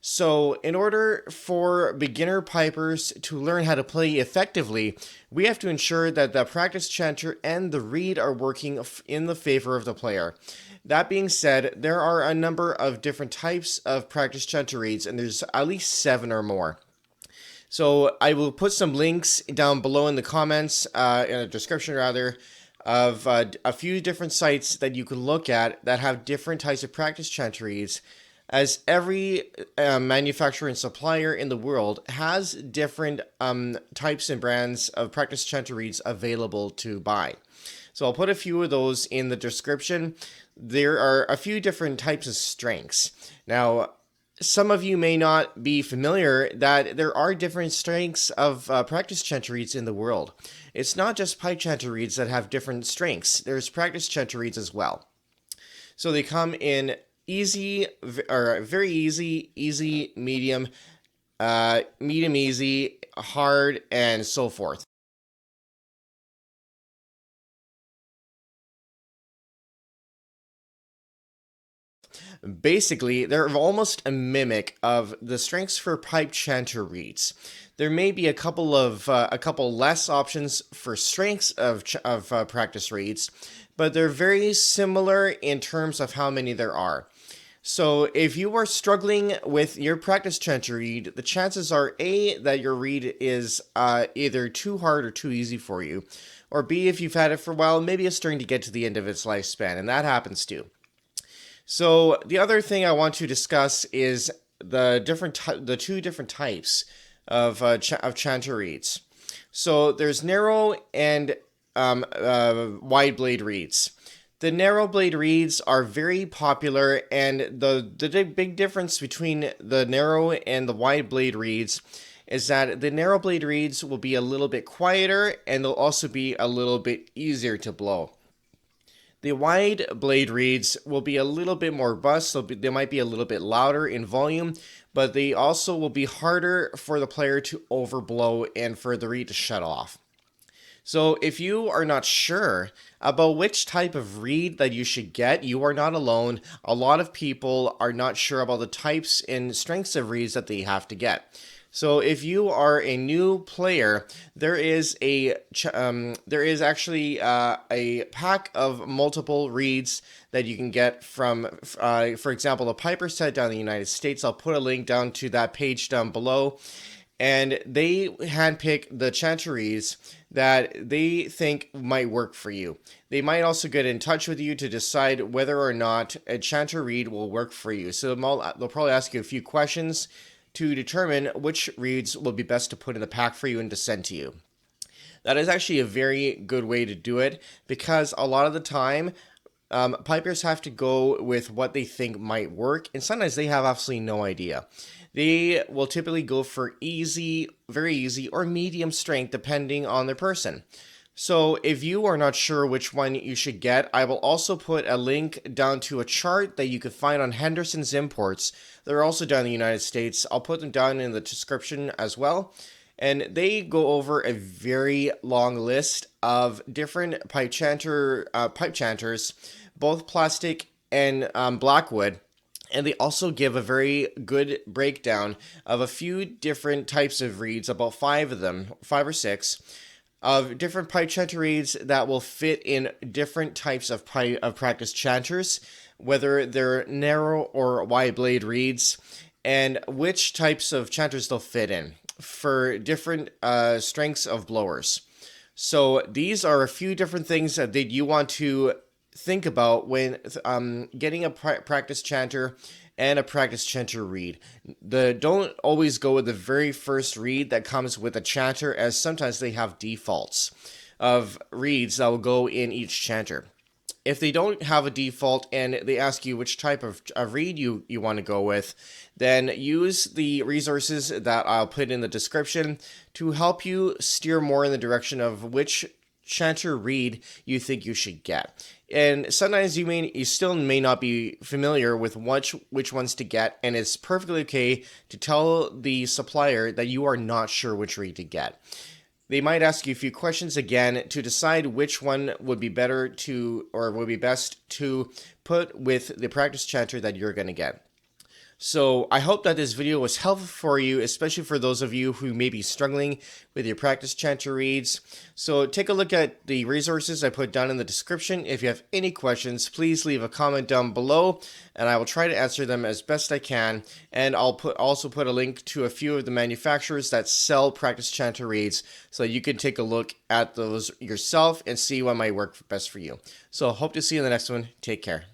So, in order for beginner pipers to learn how to play effectively, we have to ensure that the practice chanter and the reed are working in the favor of the player. That being said, there are a number of different types of practice chanter reeds, and there's at least 7 or more. So I will put some links down below in the comments, in the description rather, of a few different sites that you can look at that have different types of practice chanter reeds, as every manufacturer and supplier in the world has different types and brands of practice chanter reeds available to buy. So I'll put a few of those in the description. There are a few different types of strengths. Now, some of you may not be familiar that there are different strengths of practice chanter reeds in the world. It's not just pipe chanter reeds that have different strengths. There's practice chanter reeds as well. So they come in easy, or very easy, easy, medium, medium easy, hard, and so forth. Basically, they're almost a mimic of the strengths for pipe chanter reeds. There may be a couple less options for strengths of practice reeds, but they're very similar in terms of how many there are. So if you are struggling with your practice chanter reed, the chances are A, that your reed is either too hard or too easy for you, or B, if you've had it for a while, maybe it's starting to get to the end of its lifespan, and that happens too. So the other thing I want to discuss is the two different types of chanter reeds. So there's narrow and wide blade reeds. The narrow blade reeds are very popular, and the big difference between the narrow and the wide blade reeds is that the narrow blade reeds will be a little bit quieter, and they'll also be a little bit easier to blow. The wide blade reeds will be a little bit more robust, so they might be a little bit louder in volume, but they also will be harder for the player to overblow and for the reed to shut off. So if you are not sure about which type of reed that you should get, you are not alone. A lot of people are not sure about the types and strengths of reeds that they have to get. So if you are a new player, there is actually a pack of multiple reeds that you can get from, for example, the Piper set down in the United States. I'll put a link down to that page down below. And they handpick the chanter reeds that they think might work for you. They might also get in touch with you to decide whether or not a chanter reed will work for you. So they'll probably ask you a few questions to determine which reeds will be best to put in the pack for you and to send to you. That is actually a very good way to do it, because a lot of the time, pipers have to go with what they think might work, and sometimes they have absolutely no idea. They will typically go for easy, very easy, or medium strength depending on their person. So if you are not sure which one you should get, I will also put a link down to a chart that you can find on Henderson's Imports. They're also down in the United States. I'll put them down in the description as well. And they go over a very long list of different pipe chanters, both plastic and blackwood. And they also give a very good breakdown of a few different types of reeds, about 5 of them, 5 or 6, of different pipe chanter reeds that will fit in different types of practice chanters, whether they're narrow or wide blade reeds, and which types of chanters they'll fit in for different strengths of blowers. So these are a few different things that you want to think about when getting a practice chanter and a practice chanter reed. Don't always go with the very first reed that comes with a chanter, as sometimes they have defaults of reeds that will go in each chanter. If they don't have a default and they ask you which type of reed you want to go with, then use the resources that I'll put in the description to help you steer more in the direction of which chanter reed you think you should get. And sometimes you still may not be familiar with which ones to get, and it's perfectly okay to tell the supplier that you are not sure which reed to get. They might ask you a few questions again to decide which one would be better to, or would be best to put with the practice chanter that you're going to get. So I hope that this video was helpful for you, especially for those of you who may be struggling with your practice chanter reads. So take a look at the resources I put down in the description. If you have any questions, please leave a comment down below and I will try to answer them as best I can. And I'll also put a link to a few of the manufacturers that sell practice chanter reads so you can take a look at those yourself and see what might work best for you. So hope to see you in the next one. Take care.